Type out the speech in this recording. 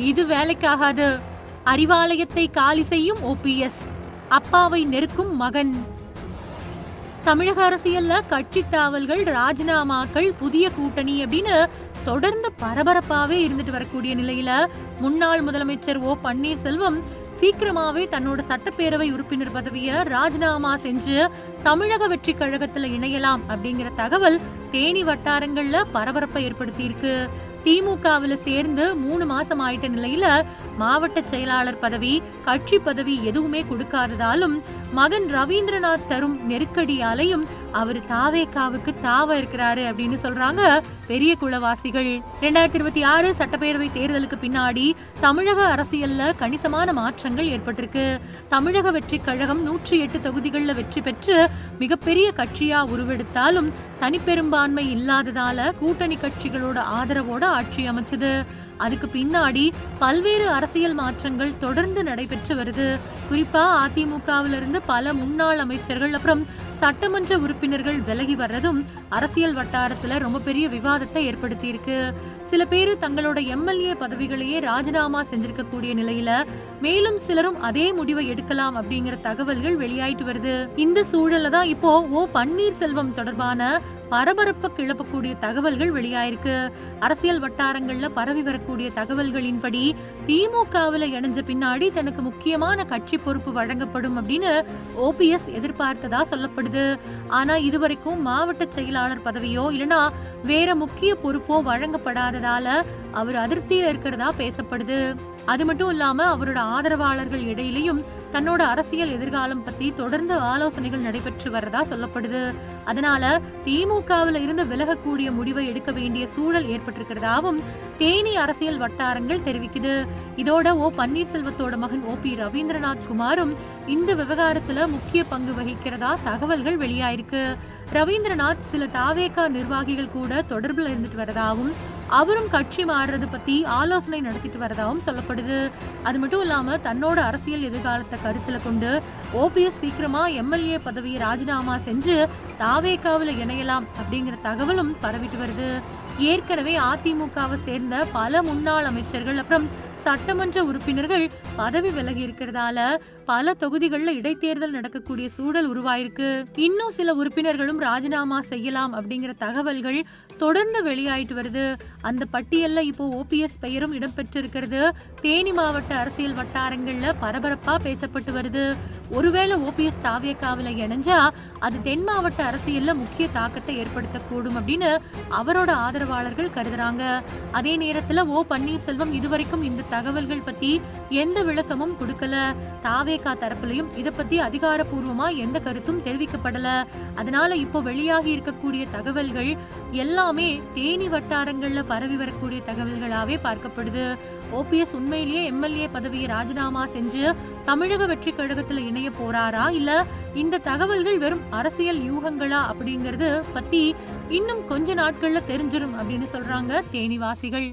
இது வேலைக்காகாது. அறிவாலயத்தை காலி செய்யும் ஓபிஎஸ், அப்பாவை நெருக்கும் மகன். தமிழக அரசியல்ல கட்சி தாவல்கள், ராஜினாமாக்கள், புதிய கூட்டணி அப்படின்னு தொடர்ந்து பரபரப்பாவே இருந்துட்டு வரக்கூடிய நிலையில முன்னாள் முதலமைச்சர் ஓ பன்னீர்செல்வம் சீக்கிரமாவே தன்னோட சட்டப்பேரவை உறுப்பினர் பதவியை ராஜினாமா செஞ்சு தமிழக வெற்றி கழகத்துல இணையலாம் அப்படிங்கிற தகவல் தேனி வட்டாரங்கள்ல பரபரப்பை ஏற்படுத்தி இருக்கு. திமுகவில் சேர்ந்து 3 மாசம் ஆயிட்ட நிலையில மாவட்ட செயலாளர் பதவி, கட்சி பதவி எதுவுமே கொடுக்காததாலும் மகன் ரவீந்திரநாத் தரும் நெருக்கடியாலையும் அவர் தாவேகாவுக்கு தாவ இருக்கிறாரு அப்படின்னு சொல்றாங்க பெரிய குலவாசிகள். 2026 சட்டப்பேரவை தேர்தலுக்கு பின்னாடி தமிழக அரசியல்ல கணிசமான மாற்றங்கள் ஏற்பட்டிருக்கு. தமிழக வெற்றி கழகம் 108 தொகுதிகளில் வெற்றி பெற்று மிகப்பெரிய கட்சியா உருவெடுத்தாலும் தனிப்பெரும்பான்மை இல்லாததால கூட்டணி கட்சிகளோட ஆதரவோட ஆட்சி அமைச்சது. அதுக்கு பின்னாடி பல்வேறு அரசியல் மாற்றங்கள் தொடர்ந்து நடைபெற்று வருது. குறிப்பா அதிமுகவிலிருந்து பல முன்னாள் அமைச்சர்கள் அப்புறம் சட்டமன்ற உறுப்பினர்கள் விலகி வர்றதும் அரசியல் வட்டாரத்துல ரொம்ப பெரிய விவாதத்தை ஏற்படுத்தி இருக்கு. சில பேர் தங்களோட எம்எல்ஏ பதவிகளையே ராஜினாமா செஞ்சிருக்கக்கூடிய நிலையில மேலும் சிலரும் அதே முடிவை எடுக்கலாம் அப்படிங்கிற தகவல்கள் வெளியாயிட்டு வருது. இந்த சூழல்ல தான் இப்போ ஓ பன்னீர்செல்வம் தொடர்பான பரபரப்பை கிளப்பக்கூடிய தகவல்கள் வெளியாயிருக்கு. அரசியல் வட்டாரங்கள்ல பரவி வரக்கூடிய தகவல்களின்படி திமுகவில் இணைஞ்ச பின்னாடி தனக்கு முக்கியமான கட்சி பொறுப்பு வழங்கப்படும் அப்படின்னு ஓபிஎஸ் எதிர்பார்த்ததா சொல்லப்படுது. ஆனா இதுவரைக்கும் மாவட்ட செயலாளர் பதவியோ இல்லனா வேற முக்கிய பொறுப்போ வழங்கப்படாததால அவர் அதிருப்தியில இருக்கிறதா பேசப்படுது. அது மட்டும் இல்லாம அவரோட ஆதரவாளர்கள் இடையிலையும் தன்னோட அரசியல் எதிர்காலம் பத்தி தொடர்ந்து ஆலோசனைகள் நடைபெற்று வரதா சொல்லப்படுது. அதனால திமுகவில் இருந்து விலகக்கூடிய முடிவை எடுக்க வேண்டிய சூழல் ஏற்பட்டிருக்கிறதாவும் தேனி அரசியல் வட்டாரங்கள் தெரிவிக்குது. இதோட ஓ பன்னீர்செல்வத்தோட மகன் ஓ பி ரவீந்திரநாத் குமாரும் இந்த விவகாரத்துல முக்கிய பங்கு வகிக்கிறதா தகவல்கள் வெளியாயிருக்கு. ரவீந்திரநாத் சில தாவேகா நிர்வாகிகள் கூட தொடர்பில் இருந்துட்டு வரதாவும் அவரும் கட்சி மாறுறது பத்தி ஆலோசனை நடத்திட்டு வரதாவும் சொல்லப்படுது. அது மட்டும் இல்லாம தன்னோட அரசியல் எதிர்காலத்தை கருத்துல கொண்டு ஓபிஎஸ் சீக்கிரமா எம்எல்ஏ பதவியை ராஜினாமா செஞ்சு தாவேகாவில் இணையலாம் அப்படிங்கிற தகவலும் பரவிட்டு வருது. ஏற்கனவே அதிமுகவை சேர்ந்த பல முன்னாள் அமைச்சர்கள் அப்புறம் சட்டமன்ற உறுப்பினர்கள் பதவி விலகி இருக்கிறதால பல தொகுதிகளில் இடைத்தேர்தல் நடக்கக்கூடிய சூழல் உருவாயிருக்கு. இன்னும் சில உறுப்பினர்களும் ராஜினாமா செய்யலாம் அப்படிங்கிற தகவல்கள் தொடர்ந்து வெளியாயிட்டு வருது. அந்த பட்டியல்ல இப்போ ஓபிஎஸ் பெயரும் இடம்பெற்றிருக்கிறது தேனி மாவட்ட அரசியல் வட்டாரங்கள்ல பரபரப்பா பேசப்பட்டு வருது. ஒருவேளை ஓபிஎஸ் தாவேகாவில் இணைஞ்சா அது தென் மாவட்ட அரசியல்ல முக்கிய தாக்கத்தை ஏற்படுத்தக்கூடும் அப்படின்னு அவரோட ஆதரவாளர்கள் கருதுறாங்க. அதே நேரத்துல ஓ பன்னீர்செல்வம் இதுவரைக்கும் இந்த தகவல்கள் பத்தி எந்த விளக்கமும் கொடுக்கல. தாவேகா தரப்புலையும் இத பத்தி அதிகாரப்பூர்வமா எந்த கருத்தும் தெரிவிக்கப்படல. அதனால இப்போ வெளியாகி இருக்கக்கூடிய தகவல்கள் எல்லாமே தேனி வட்டாரங்கள்ல பரவி வரக்கூடிய தகவல்களாவே பார்க்கப்படுது. ஓபிஎஸ் உண்மையிலேயே எம்எல்ஏ பதவியை ராஜினாமா செஞ்சு தமிழக வெற்றி கழகத்துல இணைய போறாரா இல்ல இந்த தகவல்கள் வெறும் அரசியல் யூகங்களா அப்படிங்கறது பத்தி இன்னும் கொஞ்ச நாட்கள்ல தெரிஞ்சிரும் அப்படின்னு சொல்றாங்க தேனிவாசிகள்.